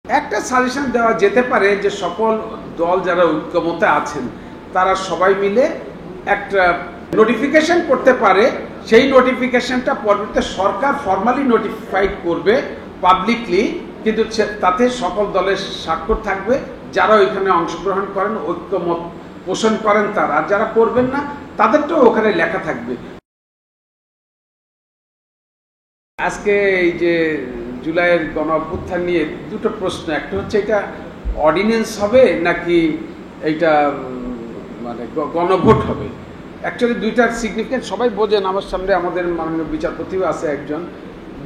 একটা সাজেশন দেওয়া যেতে পারে যে সকল দল যারা ঐক্যমতে আছেন তারা সবাই মিলে একটা নোটিফিকেশন করতে পারে। সেই নোটিফিকেশনটা পরবর্তীতে সরকার ফর্মালি নোটিফাইড করবে পাবলিকলি, কিন্তু তাতে সকল দলের স্বাক্ষর থাকবে, যারা ওইখানে অংশগ্রহণ করেন ঐক্যমত পোষণ করেন তারা, আর যারা করবেন না তাদেরটাও ওখানে লেখা থাকবে। আজকে এই যে জুলাইয়ের গণ অভ্যুত্থান নিয়ে দুটো প্রশ্ন, একটা হচ্ছে এটা অর্ডিন্যান্স হবে নাকি এইটা মানে গণভোট হবে। অ্যাকচুয়ালি দুইটার সিগনিফিকেন্স সবাই বোঝেন, আমার সামনে আমাদের মাননীয় বিচারপতিও আছে একজন।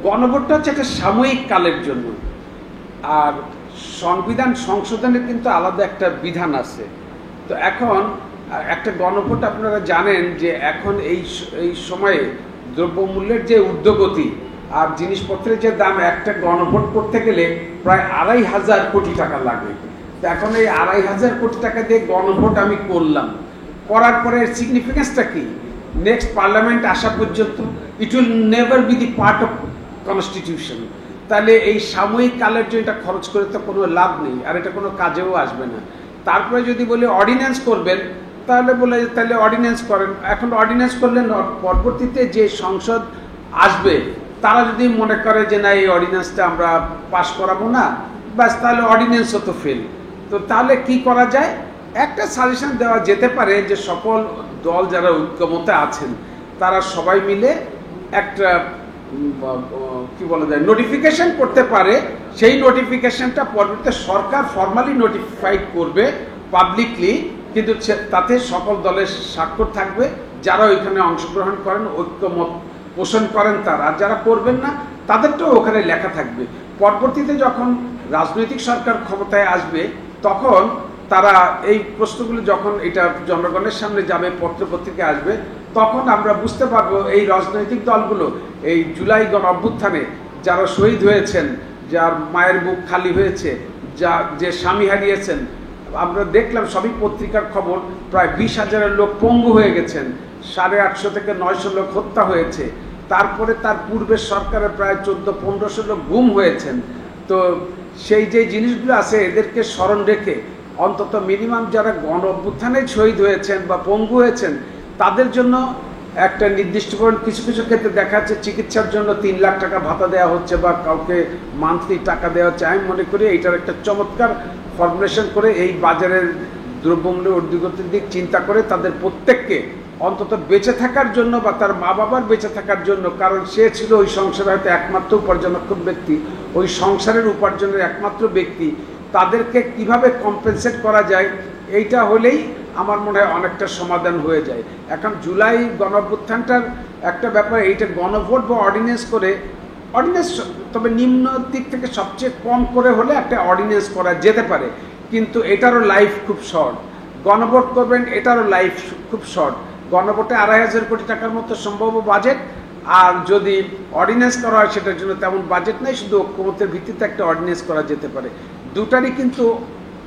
গণভোটটা হচ্ছে একটা সাময়িক কালের জন্য, আর সংবিধান সংশোধনের কিন্তু আলাদা একটা বিধান আছে। তো এখন একটা গণভোট আপনারা জানেন যে এখন এই সময়ে দ্রব্যমূল্যের যে ঊর্ধ্বগতি আর জিনিসপত্রের যে দাম, একটা গণভোট করতে গেলে প্রায় ২৫০০ কোটি টাকা লাগে। তো এখন এই ২৫০০ কোটি টাকা দিয়ে গণভোট আমি করলাম, করার পরে সিগনিফিকেন্সটা কি? নেক্সট পার্লামেন্ট আসা পর্যন্ত it will never be the part of constitution. তাহলে এই সাময়িক কালের জন্য এটা খরচ করে তো কোনো লাভ নেই, আর এটা কোনো কাজেও আসবে না। তারপরে যদি বলে অর্ডিন্যান্স করবেন, তাহলে বলে তাহলে অর্ডিন্যান্স করেন। এখন অর্ডিন্যান্স করলে পরবর্তীতে যে সংসদ আসবে তারা যদি মনে করে যে না, এই অর্ডিন্যান্সটা আমরা পাশ করাবো না, ব্যাস তাহলে অর্ডিন্যান্সও তো ফেল। তো তাহলে কি করা যায়? একটা সাজেশন দেওয়া যেতে পারে যে সকল দল যারা ঐক্যমতে আছেন তারা সবাই মিলে একটা কি বলা যায় নোটিফিকেশন করতে পারে। সেই নোটিফিকেশনটা পরবর্তীতে সরকার ফর্মালি নোটিফাইড করবে পাবলিকলি, কিন্তু তাতে সকল দলের স্বাক্ষর থাকবে, যারা ওইখানে অংশগ্রহণ করেন ঐক্যমত পোষণ করেন তারা, আর যারা করবেন না তাদেরটাও ওখানে লেখা থাকবে। পরবর্তীতে যখন রাজনৈতিক সরকার ক্ষমতায় আসবে তখন তারা এই প্রশ্নগুলো যখন এটা জনগণের সামনে যাবে, পত্রপত্রিকায় আসবে, তখন আমরা বুঝতে পারবো এই রাজনৈতিক দলগুলো এই জুলাই গণ অভ্যুত্থানে যারা শহীদ হয়েছেন, যার মায়ের বুক খালি হয়েছে, যে স্বামী হারিয়েছেন, আমরা দেখলাম সবই পত্রিকার খবর, প্রায় ২০,০০০ লোক পঙ্গু হয়ে গেছেন, ৮৫০ থেকে ৯০০ লোক হত্যা হয়েছে, তারপরে তার পূর্বের সরকারের প্রায় ১৪-১৫০০ লোক গুম হয়েছেন। তো সেই যে জিনিসগুলো আছে এদেরকে স্মরণ রেখে অন্তত মিনিমাম যারা গণ অভ্যুত্থানে শহীদ হয়েছেন বা পঙ্গু হয়েছেন তাদের জন্য একটা নির্দিষ্ট কিছু কিছু ক্ষেত্রে দেখা যাচ্ছে চিকিৎসার জন্য ৩ লাখ টাকা ভাতা দেওয়া হচ্ছে বা কাউকে মান্থলি টাকা দেওয়া হচ্ছে। আমি মনে করি এইটার একটা চমৎকার ফর্মুলেশন করে এই বাজারের দ্রব্যমূল্যের ঊর্ধ্বগতির দিক চিন্তা করে তাদের প্রত্যেককে অন্তত বেঁচে থাকার জন্য বা তার মা বাবার বেঁচে থাকার জন্য, কারণ সে ছিল ওই সংসারের হয়তো একমাত্র উপার্জনক্ষম ব্যক্তি, ওই সংসারের উপার্জনের একমাত্র ব্যক্তি, তাদেরকে কিভাবে কম্পেনসেট করা যায় এইটা হলেই আমার মনে হয় অনেকটা সমাধান হয়ে যায়। এখন জুলাই গণ অভ্যুত্থানটার একটা ব্যাপার, এইটা গণভোট বা অর্ডিন্যান্স করে, অর্ডিন্যান্স তবে নিম্ন দিক থেকে সবচেয়ে কম করে হলে একটা অর্ডিন্যান্স করা যেতে পারে, কিন্তু এটারও লাইফ খুব শর্ট। গণভোট করবেন, এটারও লাইফ খুব শর্ট। গণভোটে ২৫০০ কোটি টাকার মতো সম্ভাব্য বাজেট, আর যদি অর্ডিন্যান্স করা হয় সেটার জন্য তেমন বাজেট নেই, শুধু ঐক্যমতের ভিত্তিতে একটা অর্ডিন্যান্স করা যেতে পারে। দুটারই কিন্তু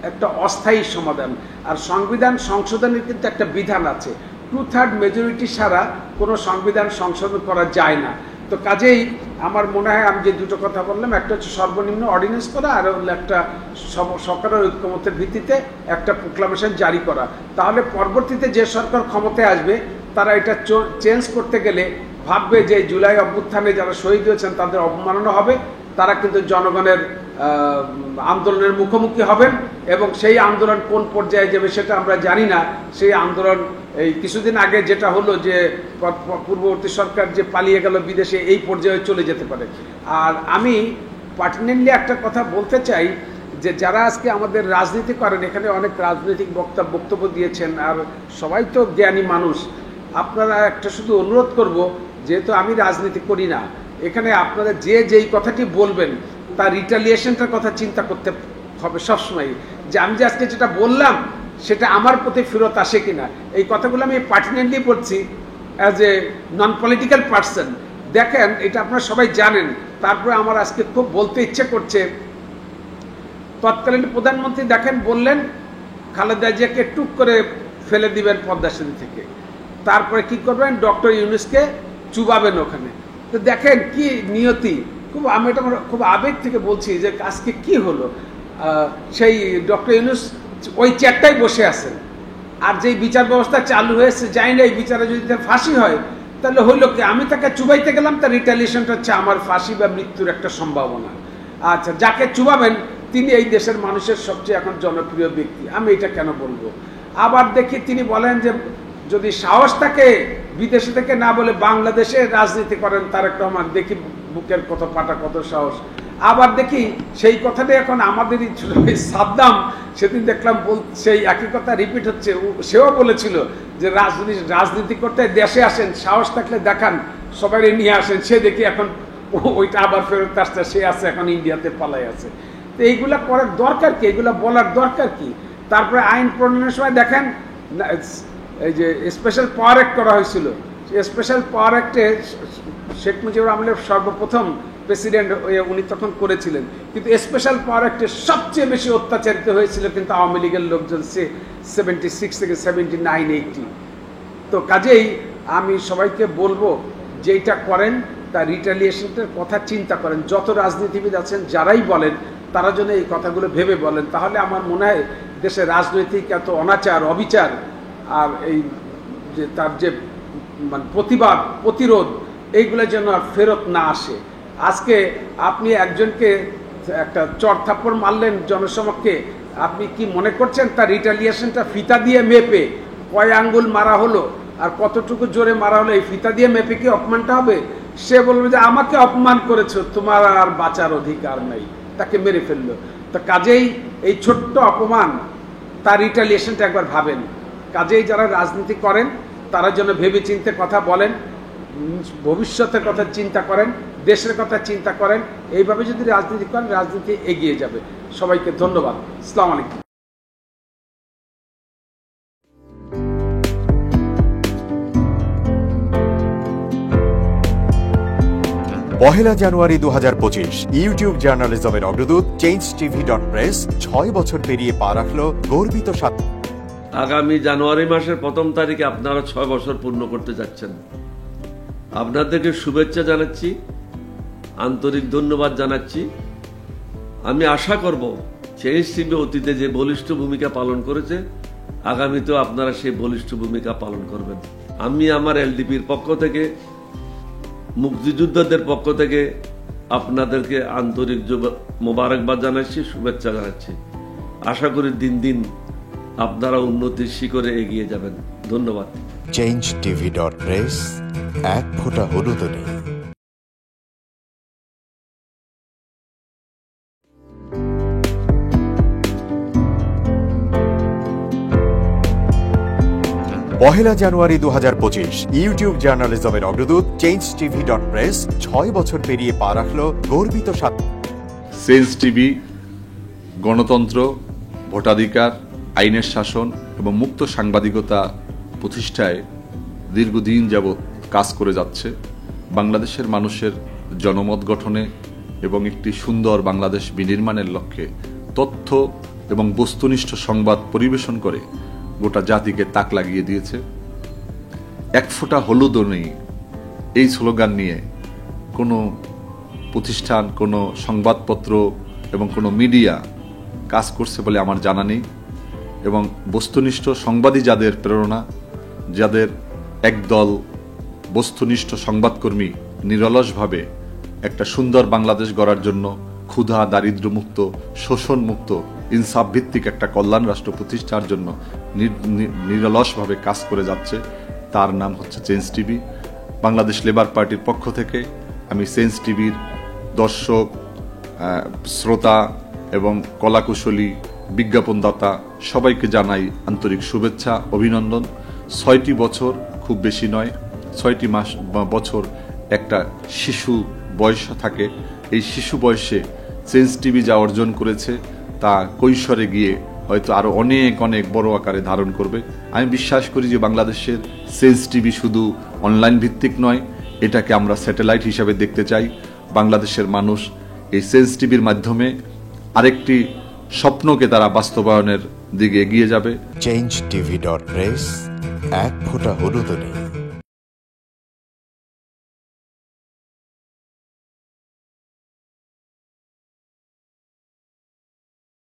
একটা অস্থায়ী সমাধান। আর সংবিধান সংশোধনের কিন্তু একটা বিধান আছে, 2/3 মেজরিটি ছাড়া কোনো সংবিধান সংশোধন করা যায় না। তো কাজেই আমার মনে হয় আমি যে দুটো কথা বললাম, একটা হচ্ছে সর্বনিম্ন অর্ডিন্যান্স করা, আর হলো একটা সরকারের ঐক্যমতের ভিত্তিতে একটা প্রোক্লামেশন জারি করা। তাহলে পরবর্তীতে যে সরকার ক্ষমতায় আসবে তারা এটা চেঞ্জ করতে গেলে ভাববে যে জুলাই অভ্যুত্থানে যারা শহীদ হয়েছেন তাদের অবমাননা হবে, তারা কিন্তু জনগণের আন্দোলনের মুখোমুখি হবেন, এবং সেই আন্দোলন কোন পর্যায়ে যাবে সেটা আমরা জানি না। সেই আন্দোলন এই কিছুদিন আগে যেটা হলো যে পূর্ববর্তী সরকার যে পালিয়ে গেল বিদেশে, এই পর্যায়ে চলে যেতে পারে। আর আমি পার্টিনেন্টলি একটা কথা বলতে চাই যে যারা আজকে আমাদের রাজনীতি করেন, এখানে অনেক রাজনৈতিক বক্তব্য দিয়েছেন, আর সবাই তো জ্ঞানী মানুষ, আপনারা একটা শুধু অনুরোধ করব, যেহেতু আমি রাজনীতি করি না, এখানে আপনারা যেই কথাটি বলবেন তার রিটালিয়েশনটার কথা চিন্তা করতে হবে সবসময়, যে আমি যে আজকে যেটা বললাম সেটা আমার প্রতি ফেরত আসে কিনা। এই কথাগুলো আমি পার্টিনেন্টলি বলছি as a non political person. দেখেন, এটা আপনারা সবাই জানেন, তারপরে আমার আজকে খুব বলতে ইচ্ছে করছে। তৎকালীন প্রধানমন্ত্রী দেখেন বললেন খালেদা জিয়াকে টুক করে ফেলে দিবেন পদ্মা সেতু থেকে, তারপরে কি করবেন, ডক্টর ইউনূসকে চুবাবেন ওখানে। তো দেখেন কি নিয়তি, আমি এটা খুব আবেগ থেকে বলছি যে আজকে কি হলো। সেই ডক্টর ইউনূস ওই চেয়ারটাই বসে আছেন। আর যেই বিচার ব্যবস্থা চালু হয়েছে, জানি না এই বিচারে যদি তার ফাঁসি হয় তাহলে হইল কি, আমি তাকে চুবাইতে গেলাম, তার রিটালিয়েশনটা হচ্ছে আমার ফাঁসি বা মৃত্যুর একটা সম্ভাবনা। আচ্ছা, যাকে চুবাবেন তিনি এই দেশের মানুষের সবচেয়ে এখন জনপ্রিয় ব্যক্তি, আমি এটা কেন বলবো? আবার দেখি তিনি বলেন যে যদি সাহস থাকে বিদেশে থেকে না বলে বাংলাদেশে রাজনীতি করেন তারেক রহমান, দেখি বুকের কত পাটা, কত সাহস। আবার দেখি সেই কথাটা এখন আমাদেরই ছিল, সাদ্দাম সেদিন দেখলাম সেই একই কথা রিপিট হচ্ছে। সেও বলেছিল যে রাজনীতি করতে দেশে আসেন, সাহস থাকলে দেখান, সবাই নিয়ে আসেন। সে দেখি এখন ওইটা আবার ফেরত আসছে, সে আছে এখন ইন্ডিয়াতে পালাই আছে। তো এইগুলা করার দরকার কি? এগুলা বলার দরকার কি? তারপরে আইন প্রণয়নের সময় দেখেন এই যে স্পেশাল পাওয়ার অ্যাক্ট করা হয়েছিল, স্পেশাল পাওয়ার অ্যাক্টে শেখ মুজিবুর রহমানের সর্বপ্রথম প্রেসিডেন্ট উনি তখন করেছিলেন, কিন্তু স্পেশাল পাওয়ার অ্যাক্টে সবচেয়ে বেশি অত্যাচারিত হয়েছিল কিন্তু আওয়ামী লীগের লোকজন, 76 থেকে 79, 80। তো কাজেই আমি সবাইকে বলবো যেটা করেন তার রিটালিয়েশনটার কথা চিন্তা করেন। যত রাজনীতিবিদ আছেন যারাই বলেন তারা যেন এই কথাগুলো ভেবে বলেন, তাহলে আমার মনে হয় দেশে রাজনৈতিক এত অনাচার, অবিচার আর এই যে তার যে মানে প্রতিবাদ, প্রতিরোধ, এইগুলো যেন আর ফেরত না আসে। আজকে আপনি একজনকে একটা চড় থাপ্পড় মারলেন জনসমক্ষে, আপনি কি মনে করছেন তার রিটালিয়েশনটা ফিতা দিয়ে মেপে কয় আঙ্গুল মারা হলো আর কতটুকু জোরে মারা হলো এই ফিতা দিয়ে মেপে কি অপমানটা হবে? সে বলবে যে আমাকে অপমান করেছো, তোমার আর বাঁচার অধিকার নাই, তাকে মেরে ফেললো। তো কাজেই এই ছোট্ট অপমান, তার রিটালিয়েশনটা একবার ভাবেন। কাজেই যারা রাজনীতি করেন তারা যেন ভেবে চিন্তে কথা বলেন, ভবিষ্যতের কথা চিন্তা করেন, দেশের কথা চিন্তা করেন। এইভাবে যদি রাজনীতি করেন রাজনীতি এগিয়ে যাবে। সবাইকে ধন্যবাদ। আসসালামু আলাইকুম। পহেলা জানুয়ারি 2025 ইউটিউব জার্নালিজমের অগ্রদূত changeTV.press 6 বছর পেরিয়ে পা রাখলো গর্বিত সাথ। আগামী জানুয়ারি মাসের 1ম তারিখে আপনারা 6 বছর পূর্ণ করতে যাচ্ছেন। আপনাদেরকে শুভেচ্ছা জানাচ্ছি, আন্তরিক ধন্যবাদ জানাচ্ছি। আমি আশা করব চেঞ্জ টিভি অতীতে যে বলিষ্ঠ ভূমিকা পালন করেছে আগামীতেও আপনারা সেই বলিষ্ঠ ভূমিকা পালন করবেন। আমি আমার এলডিপির পক্ষ থেকে, মুক্তিযোদ্ধাদের পক্ষ থেকে আপনাদেরকে আন্তরিক মোবারকবাদ জানাচ্ছি, শুভেচ্ছা জানাচ্ছি। আশা করি দিন দিন আপনারা উন্নতির শিখরে এগিয়ে যাবেন। ধন্যবাদ। changeTV.press, এক ফোঁটা হলুদ নেই। পহেলা জানুয়ারি 2025 ইউটিউব জার্নালিজমের অগ্রদূত changeTV.press 6 বছর পেরিয়ে পা রাখলো গর্বিত সাথ। চেঞ্জ টিভি গণতন্ত্র, ভোটাধিকার, আইনের শাসন এবং মুক্ত সাংবাদিকতা প্রতিষ্ঠায় দীর্ঘদিন যাবৎ কাজ করে যাচ্ছে। বাংলাদেশের মানুষের জনমত গঠনে এবং একটি সুন্দর বাংলাদেশ বিনির্মাণের লক্ষ্যে তথ্য এবং বস্তুনিষ্ঠ সংবাদ পরিবেশন করে গোটা জাতিকে তাক লাগিয়ে দিয়েছে। এক ফোঁটা হলুদও নেই, এই স্লোগান নিয়ে কোনো প্রতিষ্ঠান, কোনো সংবাদপত্র এবং কোনো মিডিয়া কাজ করছে বলে আমার জানা নেই। এবং বস্তুনিষ্ঠ সংবাদই যাদের প্রেরণা, যাদের একদল বস্তুনিষ্ঠ সংবাদকর্মী নিরলসভাবে একটা সুন্দর বাংলাদেশ গড়ার জন্য ক্ষুধা, দারিদ্র্যমুক্ত, শোষণমুক্ত, ইনসাফ ভিত্তিক একটা কল্যাণ রাষ্ট্র প্রতিষ্ঠার জন্য নিরলসভাবে কাজ করে যাচ্ছে, তার নাম হচ্ছে চেঞ্জ টিভি। বাংলাদেশ লেবার পার্টির পক্ষ থেকে আমি চেঞ্জ টিভির দর্শক, শ্রোতা এবং কলাকুশলী, বিজ্ঞাপনদাতা সবাইকে জানাই আন্তরিক শুভেচ্ছা, অভিনন্দন। 6টি বছর খুব বেশি নয়, 6টি মাস বা বছর একটা শিশু বয়স থাকে। এই শিশু বয়সে চেঞ্জ টিভি যা অর্জন করেছে তা কৈশোরে গিয়ে হয়তো আরও অনেক অনেক বড় আকারে ধারণ করবে। আমি বিশ্বাস করি যে বাংলাদেশের চেঞ্জ টিভি শুধু অনলাইন ভিত্তিক নয়, এটাকে আমরা স্যাটেলাইট হিসাবে দেখতে চাই। বাংলাদেশের মানুষ এই চেঞ্জ টিভির মাধ্যমে আরেকটি স্বপ্নকে তারা বাস্তবায়নের দিকে এগিয়ে যাবে। changeTV.press, এক ফোঁটা হলুদ নেই।